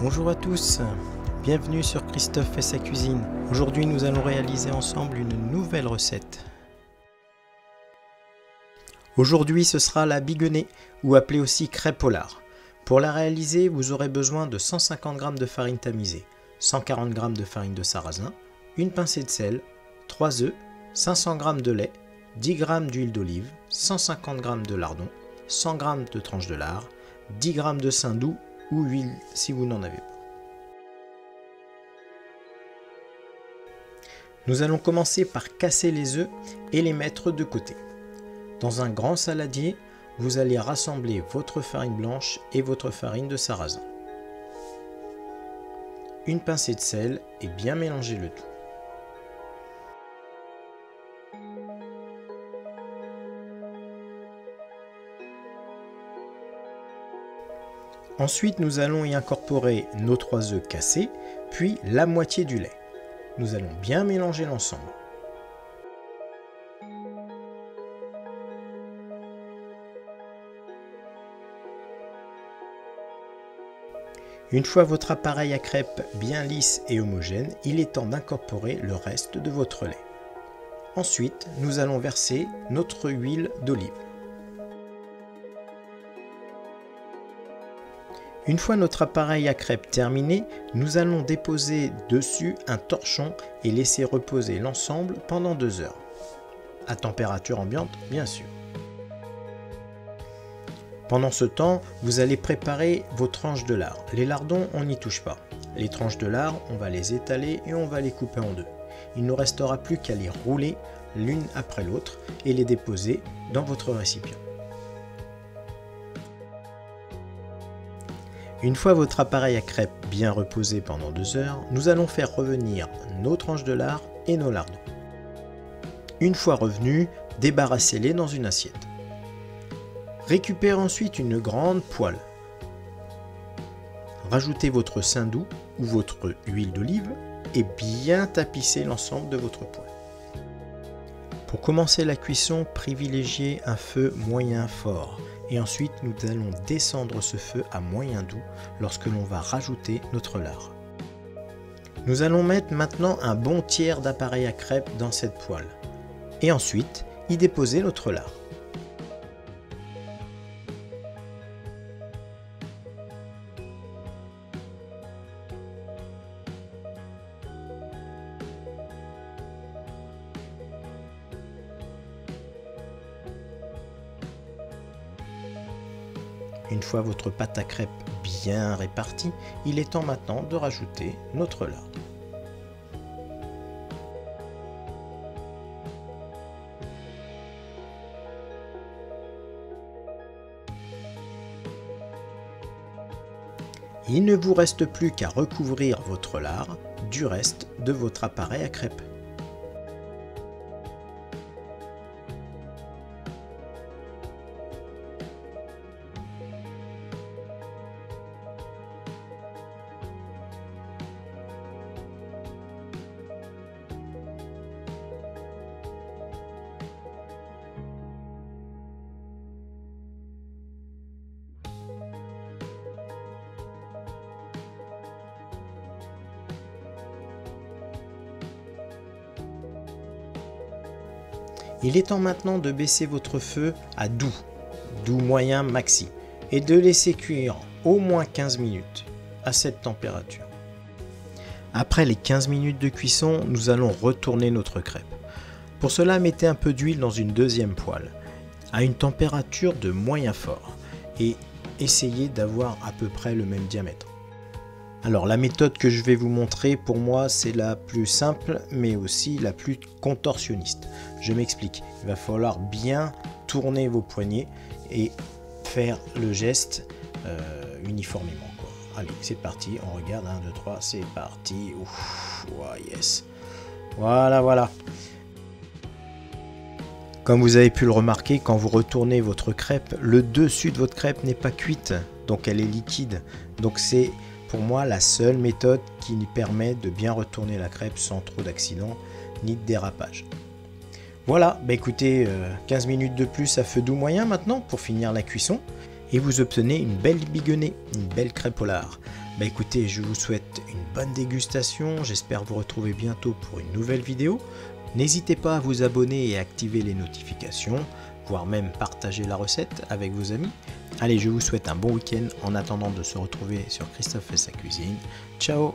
Bonjour à tous, bienvenue sur Christophe et sa cuisine. Aujourd'hui nous allons réaliser ensemble une nouvelle recette. Aujourd'hui ce sera la biguenée, ou appelée aussi crêpe au lard. Pour la réaliser, vous aurez besoin de 150 g de farine tamisée, 140 g de farine de sarrasin, une pincée de sel, 3 œufs, 500 g de lait, 10 g d'huile d'olive, 150 g de lardons, 100 g de tranches de lard, 10 g de saindoux ou huile si vous n'en avez pas. Nous allons commencer par casser les œufs et les mettre de côté. Dans un grand saladier, vous allez rassembler votre farine blanche et votre farine de sarrasin. Une pincée de sel et bien mélanger le tout. Ensuite, nous allons y incorporer nos 3 œufs cassés, puis la moitié du lait. Nous allons bien mélanger l'ensemble. Une fois votre appareil à crêpes bien lisse et homogène, il est temps d'incorporer le reste de votre lait. Ensuite, nous allons verser notre huile d'olive. Une fois notre appareil à crêpes terminé, nous allons déposer dessus un torchon et laisser reposer l'ensemble pendant 2 heures. À température ambiante, bien sûr. Pendant ce temps, vous allez préparer vos tranches de lard. Les lardons, on n'y touche pas. Les tranches de lard, on va les étaler et on va les couper en deux. Il ne nous restera plus qu'à les rouler l'une après l'autre et les déposer dans votre récipient. Une fois votre appareil à crêpes bien reposé pendant 2 heures, nous allons faire revenir nos tranches de lard et nos lardons. Une fois revenus, débarrassez-les dans une assiette. Récupérez ensuite une grande poêle. Rajoutez votre saindoux ou votre huile d'olive et bien tapissez l'ensemble de votre poêle. Pour commencer la cuisson, privilégiez un feu moyen fort. Et ensuite, nous allons descendre ce feu à moyen doux lorsque l'on va rajouter notre lard. Nous allons mettre maintenant un bon tiers d'appareil à crêpes dans cette poêle. Et ensuite, y déposer notre lard. Une fois votre pâte à crêpes bien répartie, il est temps maintenant de rajouter notre lard. Il ne vous reste plus qu'à recouvrir votre lard du reste de votre appareil à crêpes. Il est temps maintenant de baisser votre feu à doux moyen maxi, et de laisser cuire au moins 15 minutes à cette température. Après les 15 minutes de cuisson, nous allons retourner notre crêpe. Pour cela, mettez un peu d'huile dans une deuxième poêle, à une température de moyen fort, et essayez d'avoir à peu près le même diamètre. Alors la méthode que je vais vous montrer, pour moi, c'est la plus simple, mais aussi la plus contorsionniste. Je m'explique. Il va falloir bien tourner vos poignets et faire le geste uniformément, quoi. Allez, c'est parti. On regarde. 1, 2, 3, c'est parti. Ouf, oh yes. Voilà. Comme vous avez pu le remarquer, quand vous retournez votre crêpe, le dessus de votre crêpe n'est pas cuite, donc elle est liquide. Donc c'est pour moi la seule méthode qui permet de bien retourner la crêpe sans trop d'accidents ni de dérapage. Voilà, écoutez, 15 minutes de plus à feu doux moyen maintenant pour finir la cuisson et vous obtenez une belle biguenée, une belle crêpe au lard. Bah écoutez, je vous souhaite une bonne dégustation, j'espère vous retrouver bientôt pour une nouvelle vidéo. N'hésitez pas à vous abonner et à activer les notifications, voire même partager la recette avec vos amis. Allez, je vous souhaite un bon week-end en attendant de se retrouver sur Christophe fait sa cuisine. Ciao!